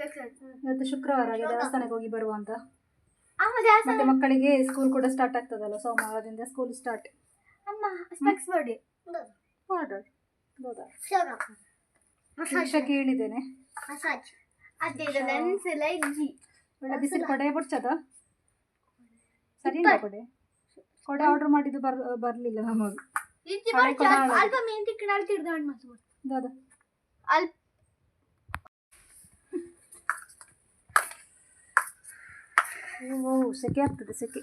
ಇವತ್ತು ಶುಕ್ರವಾರ ಹಾಗೆ ದೇವಸ್ಥಾನಕ್ಕೆ ಹೋಗಿ ಬರುವ ಅಂತ. ಮತ್ತೆ ಮಕ್ಕಳಿಗೆ ಸ್ಕೂಲ್ ಕೂಡ ಸ್ಟಾರ್ಟ್ ಆಗ್ತದಲ್ಲ, ಸೋಮವಾರದಿಂದ ಸ್ಕೂಲ್ ಸ್ಟಾರ್ಟ್. ಶಿಕ್ಷಕಿ ಹೇಳಿದ್ದೇನೆ. ಒಳ್ಳೆ ಬಿಸಿಲು ಕೊಡೆ ಬಿಡ್ಸದ ಸರಿ ಇಲ್ಲ. ಕೊಡೆ ಆರ್ಡರ್ ಮಾಡಿದ್ದು ಬರ್ಲಿಲ್ಲ ನಮಗೆ. ಸೆಕೆ ಆಗ್ತದೆ, ಸೆಕೆ.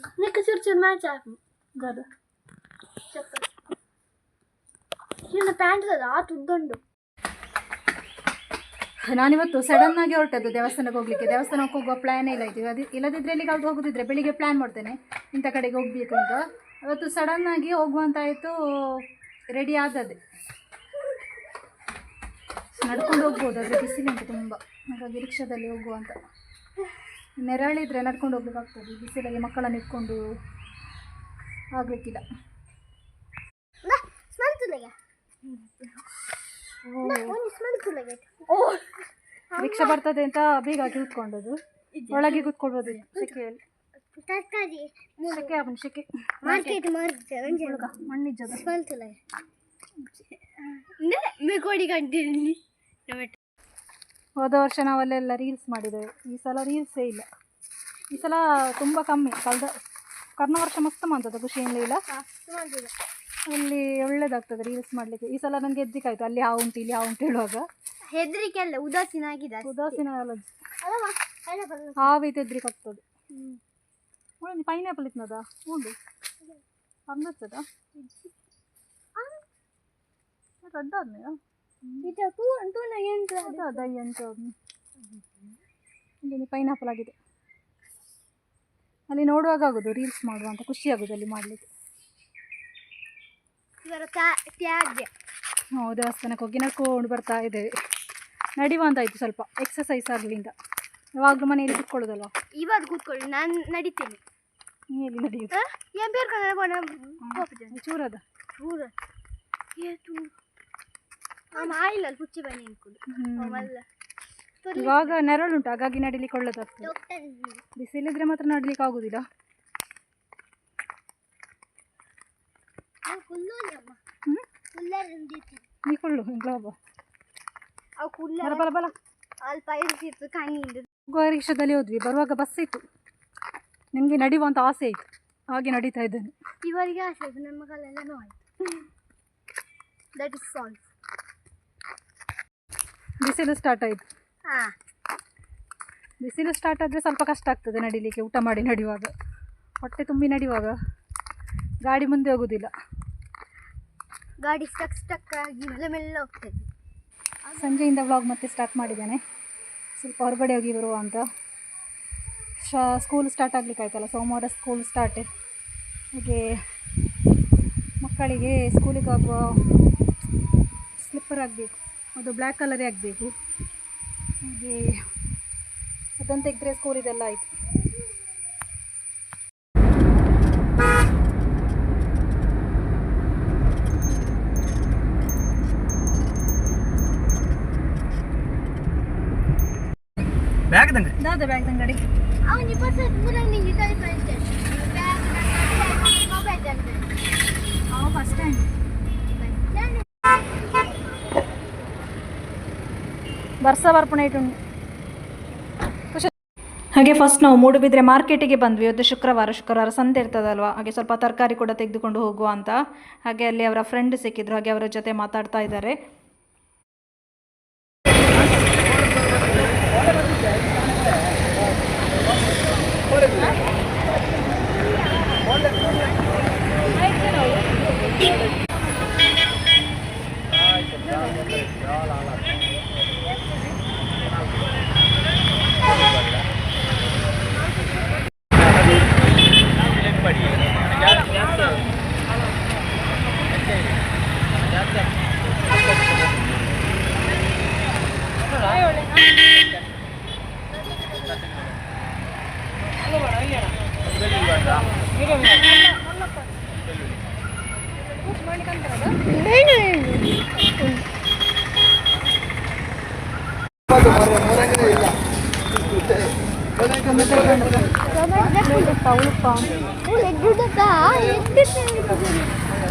ನಾನಿವತ್ತು ಸಡನ್ ಆಗಿ ಹೊರಟದ್ದು ದೇವಸ್ಥಾನಕ್ಕೆ ಹೋಗ್ಲಿಕ್ಕೆ. ದೇವಸ್ಥಾನಕ್ಕೆ ಹೋಗುವ ಪ್ಲಾನೇ ಇಲ್ಲ ಇತ್ತು. ಇಲ್ಲದಿದ್ರೆ ಎಲ್ಲಿಗಾದ್ರು ಹೋಗುದಿದ್ರೆ ಬೆಳಿಗ್ಗೆ ಪ್ಲಾನ್ ಮಾಡ್ತೇನೆ ಇಂಥ ಕಡೆಗೆ ಹೋಗ್ಬೇಕು ಅಂತ. ಅವತ್ತು ಸಡನ್ ಆಗಿ ಹೋಗುವಂತ ಆಯಿತು, ರೆಡಿ ಆದದ್ದೆ. ನಡ್ಕೊಂಡು ಹೋಗ್ಬೋದು, ಆದರೆ ಬಿಸಿಲುಂಟು ತುಂಬ, ಹಾಗಾಗಿ ರಿಕ್ಷಾದಲ್ಲಿ ಹೋಗುವ ಅಂತ. ನೆರಳಿದ್ರೆ ನಡ್ಕೊಂಡು ಹೋಗ್ಬೇಕಾಗ್ತದೆ, ಬಿಸಿಲಲ್ಲಿ ಮಕ್ಕಳನ್ನು ಇಟ್ಕೊಂಡು ಆಗಲಿಕ್ಕಿಲ್ಲ. ರಿಕ್ಷಾ ಬರ್ತದೆ ಅಂತ ಬೇಗ ಕೂತ್ಕೊಂಡದ್ದು, ಒಳಗೆ ಕೂತ್ಕೊಳ್ಬೋದು ಸೆಕೆಯಲ್ಲಿ. ಸೆಕೆ ಮಣ್ಣಿಜ್ಜದ ಹೋದ ವರ್ಷ ನಾವಲ್ಲೆಲ್ಲ ರೀಲ್ಸ್ ಮಾಡಿದ್ದೇವೆ. ಈ ಸಲ ರೀಲ್ಸೇ ಇಲ್ಲ. ಈ ಸಲ ತುಂಬ ಕಮ್ಮಿ. ಕರ್ನ ವರ್ಷ ಮಸ್ತ್ ಮಾಡ್ತದೆ, ಖುಷಿಯಿಂದ ಇಲ್ಲ ಅಲ್ಲಿ ಒಳ್ಳೇದಾಗ್ತದೆ ರೀಲ್ಸ್ ಮಾಡಲಿಕ್ಕೆ. ಈ ಸಲ ನನಗೆ ಹೆದ್ರಿಕಾಯ್ತು, ಅಲ್ಲಿ ಹಾವು ಉಂಟು ಇಲ್ಲಿ ಹಾವು ಉಂಟು ಹೇಳುವಾಗ. ಹೆದರಿಕೆ ಅಲ್ಲ, ಉದಾಸೀನ ಆಗಿದೆ. ಉದಾಸೀನ ಹಾವಿತ್ತು, ಹೆದ್ರಿಕೆ ಆಗ್ತದೆ. ಪೈನಾಪಲ್ ಇತ್ತದ ಉಂಟು ಅಂದದ ಪೈನಾಪಲ್ ಆಗಿದೆ. ಅಲ್ಲಿ ನೋಡುವಾಗ ಆಗೋದು ರೀಲ್ಸ್ ಮಾಡುವಂತ, ಖುಷಿ ಆಗೋದು ಅಲ್ಲಿ ಮಾಡಲಿಕ್ಕೆ. ನಾವು ದೇವಸ್ಥಾನಕ್ಕೆ ಹೋಗಿ ನಡ್ಕೊಂಡು ಬರ್ತಾ ಇದ್ದೇವೆ. ನಡಿವಂತಾಯ್ತು, ಸ್ವಲ್ಪ ಎಕ್ಸಸೈಸ್ ಆಗಲಿಂದ. ಯಾವಾಗಲೂ ಮನೆಯಲ್ಲಿ ಕೂತ್ಕೊಳ್ಳೋದಲ್ವ. ಇವಾಗ ಕೂತ್ಕೊಳ್ಳಿ, ನಾನು ನಡೀತೇನೆ. ನೀಲ್ಲಿ ನಡೆಯುದು ಚೂರದ ಆಯಿಲ್ಲ ಪುಚ್ಚಿ ಬನ್ನಿ ಇವಾಗ ನೆರಳುಂಟು, ಹಾಗಾಗಿ ನಡಿಲಿಕ್ಕೆ ಒಳ್ಳೇದಾಗ್ತದೆ. ಬಿಸಿಲಿದ್ರೆ ಮಾತ್ರ ನಡಿಲಿಕ್ಕೆ ಆಗುದಿಲ್ಲ. ನೀ ಕೊಳ್ಳು ರಿಕ್ಷಾದಲ್ಲಿ ಹೋದ್ವಿ. ಬರುವಾಗ ಬಸ್ ಇತ್ತು, ನನಗೆ ನಡೆಯುವಂತ ಆಸೆ ಇತ್ತು, ಹಾಗೆ ನಡೀತಾ ಇದ್ದೇನೆ. ಇವರಿಗೆ ಆಸೆ ಆಯ್ತು, ನಮ್ಮ ಕಾಲೆಲ್ಲ ನೋವಾಯ್ತು. That is solve. ಬಿಸಿಲು ಸ್ಟಾರ್ಟ್ ಆಯಿತು. ಬಿಸಿಲು ಸ್ಟಾರ್ಟ್ ಆದರೆ ಸ್ವಲ್ಪ ಕಷ್ಟ ಆಗ್ತದೆ ನಡಿಲಿಕ್ಕೆ. ಊಟ ಮಾಡಿ ನಡೆಯುವಾಗ, ಹೊಟ್ಟೆ ತುಂಬಿ ನಡೆಯುವಾಗ ಗಾಡಿ ಮುಂದೆ ಹೋಗುದಿಲ್ಲ. ಗಾಡಿ ಸ್ಟಕ್ ಆಗಿ ಮೆಲ್ಲ ಹೋಗ್ತದೆ. ಸಂಜೆಯಿಂದ ವ್ಲಾಗ್ ಮತ್ತೆ ಸ್ಟಾರ್ಟ್ ಮಾಡಿದ್ದೇನೆ. ಸ್ವಲ್ಪ ಹೊರಗಡೆ ಹೋಗಿ ಬರುವ ಅಂತ. ಸ್ಕೂಲ್ ಸ್ಟಾರ್ಟ್ ಆಗಲಿಕ್ಕೆ ಆಯ್ತಲ್ಲ, ಸೋಮವಾರ ಸ್ಕೂಲ್ ಸ್ಟಾರ್ಟ್. ಹಾಗೆ ಮಕ್ಕಳಿಗೆ ಸ್ಕೂಲಿಗೆ ಆಗುವ ಸ್ಲಿಪ್ಪರ್ ಆಗಬೇಕು, ಅದು ಬ್ಲ್ಯಾಕ್ ಕಲರೇ ಆಗಬೇಕು. ಹಾಗೆ ಅದನ್ನು ತೆಗೆದ್ರೆ ಸ್ಕೂಲಿದೆಲ್ಲ ಆಯಿತು. ಬ್ಯಾಗ್ ದಂಗಡಿ ದಾದ ಬ್ಯಾಗ್ ದಂಗಡಿ ಅವನಿ ಬಸ್ ಮುರಂಗಿ ಹಿತಾಯಿ ಫ್ರೆಂಚ್ ಬ್ಯಾಗ್ ದಂಗಡಿ ಮೊಬೈಲ್ ದಂಗಡಿ ಬಸ್ ಸ್ಟ್ಯಾಂಡ್ ಬರ್ಸ ಬರ್ಪಣೆ ಇಟ್ಟುಂಡು. ಹಾಗೆ ಫಸ್ಟ್ ನಾವು ಮೂಡುಬಿದ್ರೆ ಮಾರ್ಕೆಟಿಗೆ ಬಂದ್ವಿ. ಇವತ್ತು ಶುಕ್ರವಾರ ಸಂತೆ ಇರ್ತದಲ್ವ, ಹಾಗೆ ಸ್ವಲ್ಪ ತರಕಾರಿ ಕೂಡ ತೆಗೆದುಕೊಂಡು ಹೋಗುವ ಅಂತ. ಹಾಗೆ ಅಲ್ಲಿ ಅವರ ಫ್ರೆಂಡ್ ಸಿಕ್ಕಿದ್ರು, ಹಾಗೆ ಅವರ ಜೊತೆ ಮಾತಾಡ್ತಾ ಇದ್ದಾರೆ.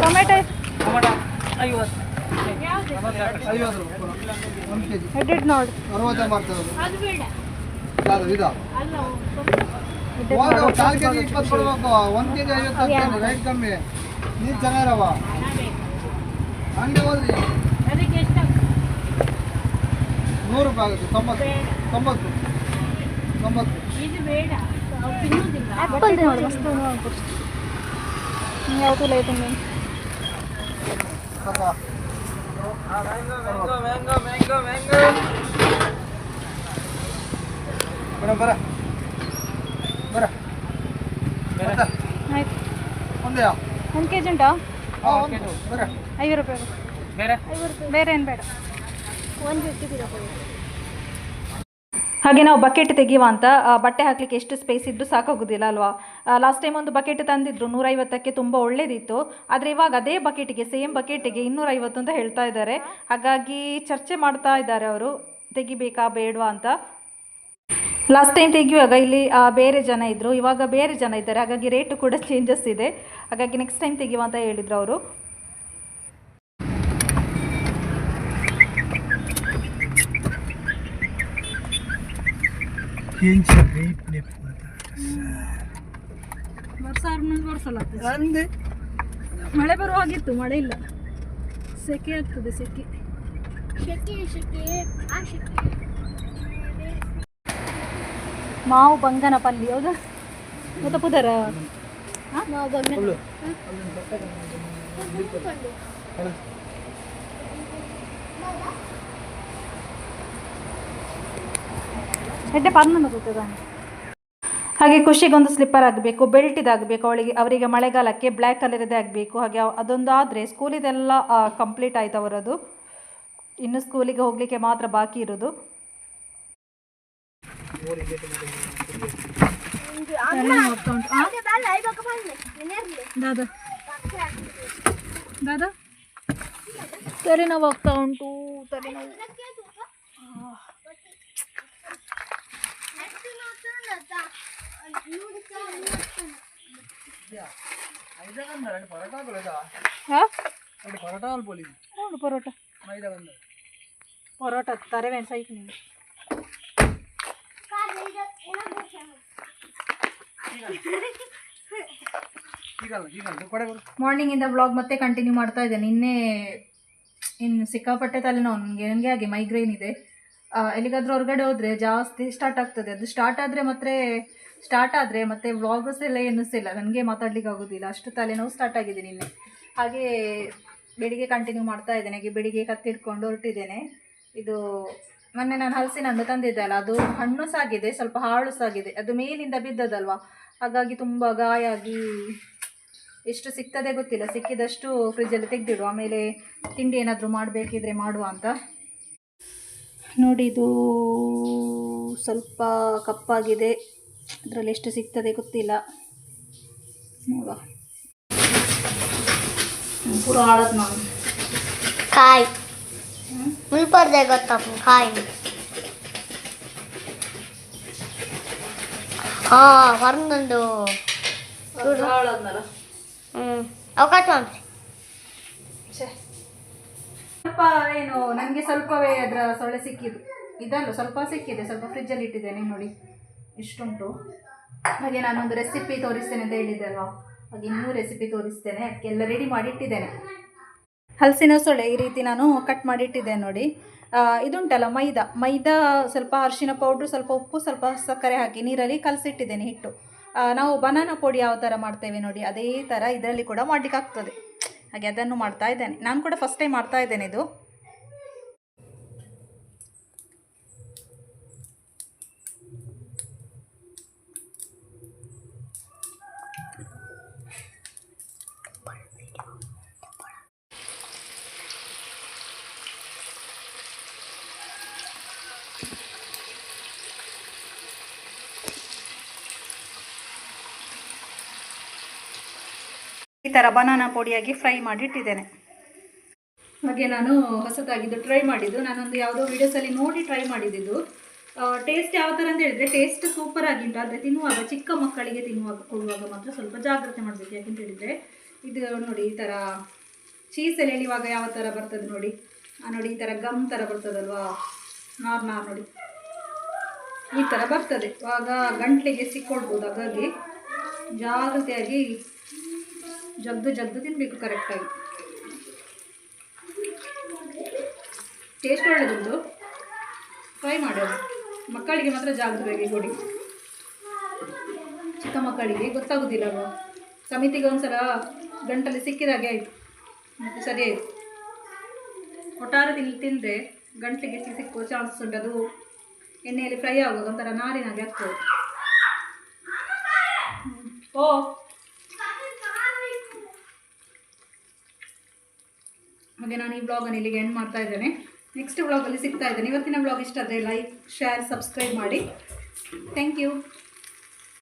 ಟೊಮೆಟೊ ಟೊಮೆಟೊ 50 ಎಡ್ಡೆಡ್ ನೋಡಿ ಅದು ಬೇಡ ಕಾಲು ಕೆಜಿ 20 ಕೊಡ್ಬೇಕು, 1 ಕೆಜಿ 50 ರೈಟ್ ಕಮ್ಮಿ. ನೀರು ಚೆನ್ನಾಗಿರವ ಅಂಗಡಿ ಹೋದ್ರಿ ಅದಕ್ಕೆ ಎಷ್ಟು 100 ರೂಪಾಯಿ ಆಗುತ್ತೆ. 90 ಇದು ಬೇಡ ನಾವು ತಿನ್ನೋದಿಲ್ಲ ಆ್ಯಪಲ್ ನೋಡಿ ಮಸ್ತ್ ಯಾವುದು ಲೈಟ್ ಮೇಡಮ್ ಬರ ಬರ ಆಯ್ತು ಒಂದೇ 1 kg ಉಂಟಾ ಬರ 5 ರೂಪಾಯಿ ಬೇರೆ ಬೇರೆ ಏನು ಬೇಡ 150 ಹಾಗೆ ನಾವು ಬಕೆಟ್ ತೆಗೆಯುವ ಅಂತ ಬಟ್ಟೆ ಹಾಕಲಿಕ್ಕೆ ಎಷ್ಟು ಸ್ಪೇಸ್ ಇದ್ದು ಸಾಕಾಗೋದಿಲ್ಲ ಅಲ್ವಾ. ಲಾಸ್ಟ್ ಟೈಮ್ ಒಂದು ಬಕೆಟ್ ತಂದಿದ್ರು 150ಕ್ಕೆ, ತುಂಬ ಒಳ್ಳೇದಿತ್ತು. ಆದರೆ ಇವಾಗ ಅದೇ ಬಕೆಟಿಗೆ ಸೇಮ್ ಬಕೆಟಿಗೆ 250 ಅಂತ ಹೇಳ್ತಾ ಇದ್ದಾರೆ. ಹಾಗಾಗಿ ಚರ್ಚೆ ಮಾಡ್ತಾ ಇದ್ದಾರೆ ಅವರು, ತೆಗಿಬೇಕಾ ಬೇಡವಾ ಅಂತ. ಲಾಸ್ಟ್ ಟೈಮ್ ತೆಗೆಯುವಾಗ ಇಲ್ಲಿ ಬೇರೆ ಜನ ಇದ್ದರು, ಇವಾಗ ಬೇರೆ ಜನ ಇದ್ದಾರೆ. ಹಾಗಾಗಿ ರೇಟು ಕೂಡ ಚೇಂಜಸ್ ಇದೆ. ಹಾಗಾಗಿ ನೆಕ್ಸ್ಟ್ ಟೈಮ್ ತೆಗೆಯುವ ಅಂತ ಹೇಳಿದರು ಅವರು. ಮಳೆ ಬರುವಾಗಿತ್ತು, ಮಳೆ ಇಲ್ಲ, ಸೆಕೆ ಆಗ್ತದೆ, ಸೆಕೆ. ಮಾವು ಬಂಗನಪಲ್ಲಿ ಹೌದಾ ಮತ್ತೆ ಪುದರ ಎಡ್ಡೆ ಪರ್ನ ಗೊತ್ತದ. ಹಾಗೆ ಖುಷಿಗೊಂದು ಸ್ಲಿಪ್ಪರ್ ಆಗಬೇಕು, ಬೆಲ್ಟ್ ಇದಾಗಬೇಕು, ಅವರಿಗೆ ಮಳೆಗಾಲಕ್ಕೆ ಬ್ಲ್ಯಾಕ್ ಕಲರದೇ ಆಗಬೇಕು. ಹಾಗೆ ಅದೊಂದು ಆದರೆ ಸ್ಕೂಲಿದೆಲ್ಲ ಕಂಪ್ಲೀಟ್ ಆಯ್ತು ಅವರದು. ಇನ್ನು ಸ್ಕೂಲಿಗೆ ಹೋಗಲಿಕ್ಕೆ ಮಾತ್ರ ಬಾಕಿ ಇರೋದು. ದಾದಾ ತಲೆನೋವು ಆಗ್ತಾ ಉಂಟು, ತಲೆನೋವು. ಪರೋಟ ಪರೋಟ ತರವೇನು ಸೈಕ್ ನೀವು. ಮಾರ್ನಿಂಗಿಂದ ವ್ಲಾಗ್ ಮತ್ತೆ ಕಂಟಿನ್ಯೂ ಮಾಡ್ತಾ ಇದ್ದೇನೆ. ಇನ್ನು ಸಿಕ್ಕಾಪಟ್ಟೆ ತಲೆನೋವು ನನಗೆ ಹಾಗೆ ಮೈಗ್ರೇನ್ ಇದೆ. ಎಲ್ಲಿಗಾದ್ರೂ ಹೊರಗಡೆ ಹೋದರೆ ಜಾಸ್ತಿ ಸ್ಟಾರ್ಟ್ ಆಗ್ತದೆ. ಅದು ಸ್ಟಾರ್ಟ್ ಆದರೆ ಮತ್ತೆ ವ್ಲಾಗಸ್ ಎಲ್ಲ ಎನ್ನಿಸ್ತಿಲ್ಲ, ನನಗೆ ಮಾತಾಡ್ಲಿಕ್ಕೆ ಆಗೋದಿಲ್ಲ, ಅಷ್ಟು ತಲೆನೋವು ಸ್ಟಾರ್ಟ್ ಆಗಿದೆ ನಿನ್ನೆ. ಹಾಗೆ ಬೆಳಿಗ್ಗೆ ಕಂಟಿನ್ಯೂ ಮಾಡ್ತಾ ಇದ್ದೇನೆ. ಹಾಗೆ ಬೆಳಿಗ್ಗೆ ಕತ್ತಿಡ್ಕೊಂಡು ಹೊರಟಿದ್ದೇನೆ. ಇದು ಮೊನ್ನೆ ನಾನು ಹಲಸಿನ ಹಣ್ಣು ತಂದಿದ್ದೆ ಅಲ್ಲ, ಅದು ಹಣ್ಣು ಸಾಗಿದೆ, ಸ್ವಲ್ಪ ಹಾಳು ಸಾಗಿದೆ. ಅದು ಮೇಲಿಂದ ಬಿದ್ದದಲ್ವಾ, ಹಾಗಾಗಿ ತುಂಬ ಗಾಯ ಆಗಿ ಎಷ್ಟು ಸಿಗ್ತದೆ ಗೊತ್ತಿಲ್ಲ. ಸಿಕ್ಕಿದಷ್ಟು ಫ್ರಿಜ್ಜಲ್ಲಿ ತೆಗೆದಿಡು, ಆಮೇಲೆ ತಿಂಡಿ ಏನಾದರೂ ಮಾಡಬೇಕಿದ್ರೆ ಮಾಡುವ ಅಂತ. ನೋಡಿ, ಇದು ಸ್ವಲ್ಪ ಕಪ್ಪಾಗಿದೆ, ಅದರಲ್ಲಿ ಎಷ್ಟು ಸಿಗ್ತದೆ ಗೊತ್ತಿಲ್ಲ, ನೋಡುವ. ಪೂರ ಹಾಳದ್ ನೋಡಿ. ಕಾಯಿ ಮುಲ್ಪರ್ದೆ ಗೊತ್ತಾ ಕಾಯಿ? ಹೊರಗೊಂದು ಹಾಳದ್ನಲ್ಲ. ಅವಕಾಶ ಮಾಡಿ ಸ್ವಲ್ಪ ಏನು ನನಗೆ ಸ್ವಲ್ಪವೇ ಅದರ ಸೊಳ್ಳೆ ಸಿಕ್ಕಿದ್ದು, ಇದಲ್ಲ ಸ್ವಲ್ಪ ಸಿಕ್ಕಿದೆ, ಸ್ವಲ್ಪ ಫ್ರಿಜ್ಜಲ್ಲಿ ಇಟ್ಟಿದ್ದೇನೆ. ನೋಡಿ ಇಷ್ಟುಂಟು. ಹಾಗೆ ನಾನೊಂದು ರೆಸಿಪಿ ತೋರಿಸ್ತೇನೆ ಅಂತ ಹೇಳಿದ್ದೆ ಅಲ್ವಾ, ಹಾಗೆ ಇನ್ನೂ ರೆಸಿಪಿ ತೋರಿಸ್ತೇನೆ. ಅದಕ್ಕೆಲ್ಲ ರೆಡಿ ಮಾಡಿ ಇಟ್ಟಿದ್ದೇನೆ. ಹಲಸಿನ ಸೊಳ್ಳೆ ಈ ರೀತಿ ನಾನು ಕಟ್ ಮಾಡಿ ಇಟ್ಟಿದ್ದೇನೆ ನೋಡಿ. ಇದುಂಟಲ್ಲ ಮೈದಾ ಸ್ವಲ್ಪ ಅರಿಶಿನ ಪೌಡ್ರು, ಸ್ವಲ್ಪ ಉಪ್ಪು, ಸ್ವಲ್ಪ ಸಕ್ಕರೆ ಹಾಕಿ ನೀರಲ್ಲಿ ಕಲಸಿಟ್ಟಿದ್ದೇನೆ ಹಿಟ್ಟು. ನಾವು ಬನಾನಾ ಪುಡಿ ಯಾವ ಥರ ಮಾಡ್ತೇವೆ ನೋಡಿ, ಅದೇ ಥರ ಇದರಲ್ಲಿ ಕೂಡ ಮಾಡಲಿಕ್ಕೆ ಆಗ್ತದೆ. ಹಾಗೆ ಅದನ್ನು ಮಾಡ್ತಾ ಇದ್ದೇನೆ. ನಾನು ಕೂಡ ಫಸ್ಟ್ ಟೈಮ್ ಮಾಡ್ತಾ ಇದ್ದೇನೆ ಇದು. ಈ ಥರ ಬನಾನಾ ಪುಡಿಯಾಗಿ ಫ್ರೈ ಮಾಡಿ ಇಟ್ಟಿದ್ದೇನೆ. ಹಾಗೆ ನಾನು ಹೊಸದಾಗಿದ್ದು ಟ್ರೈ ಮಾಡಿದ್ದು, ನಾನೊಂದು ಯಾವುದೋ ವಿಡಿಯೋಸಲ್ಲಿ ನೋಡಿ ಟ್ರೈ ಮಾಡಿದ್ದು. ಟೇಸ್ಟ್ ಯಾವ ಥರ ಅಂತ ಹೇಳಿದರೆ ಟೇಸ್ಟ್ ಸೂಪರ್ ಆಗಿಂಟು. ಆದರೆ ತಿನ್ನುವಾಗ ಚಿಕ್ಕ ಮಕ್ಕಳಿಗೆ ಕೊಡುವಾಗ ಮಾತ್ರ ಸ್ವಲ್ಪ ಜಾಗ್ರತೆ ಮಾಡಬೇಕು. ಯಾಕೆಂತ ಹೇಳಿದರೆ ಇದು ನೋಡಿ ಈ ಥರ ಚೀಸಲ್ಲಿ ಎಳೆಯುವಾಗ ಯಾವ ಥರ ಬರ್ತದೆ ನೋಡಿ, ನೋಡಿ ಈ ಥರ ಗಮ್ ಥರ ಬರ್ತದಲ್ವಾ, ನಾರ್ ನೋಡಿ ಈ ಥರ ಬರ್ತದೆ. ಆಗ ಗಂಟ್ಲಿಗೆ ಸಿಕ್ಕೊಳ್ಬೋದು. ಹಾಗಾಗಿ ಜಾಗ್ರತೆಯಾಗಿ ಜಗ್ದು ತಿನ್ನಬೇಕು ಕರೆಕ್ಟಾಗಿ. ಟೇಸ್ಟ್ ಒಳ್ಳೆದುಂಟು, ಟ್ರೈ ಮಾಡಿ. ಮಕ್ಕಳಿಗೆ ಮಾತ್ರ ಜಾಗ್ರತೆಯಾಗಿ ಕೊಡಿ. ಚಿಕ್ಕ ಮಕ್ಕಳಿಗೆ ಗೊತ್ತಾಗೋದಿಲ್ಲ ಅಲ್ವಾ, ಸಮಿತಿಗೆ ಒಂದ್ಸಲ ಗಂಟಲ್ಲಿ ಸಿಕ್ಕಿದಾಗೆ ಆಯಿತು, ಮತ್ತು ಸರಿ ಆಯಿತು. ಒಟ್ಟಾರೆ ತಿಂದರೆ ಗಂಟಲಿಗೆ ಸಿಕ್ಕೋ ಚಾನ್ಸಸ್ ಉಂಟು. ಅದು ಎಣ್ಣೆಯಲ್ಲಿ ಫ್ರೈ ಆಗುವಾಗ ಒಂಥರ ನಾರಿನಾಗೆ ಆಗ್ತದೆ. ಓ ಹಾಗೆ ನಾನು ಈ ವ್ಲಾಗನ್ನು ಇಲ್ಲಿಗೆ ಎಂಡ್ ಮಾಡ್ತಾ ಇದ್ದೇನೆ. ನೆಕ್ಸ್ಟ್ ವ್ಲಾಗಲ್ಲಿ ಸಿಗ್ತಾ ಇದ್ದೇನೆ. ಇವತ್ತಿನ ವ್ಲಾಗ್ ಇಷ್ಟ ಆದರೆ ಲೈಕ್, ಶೇರ್, ಸಬ್ಸ್ಕ್ರೈಬ್ ಮಾಡಿ. Thank you.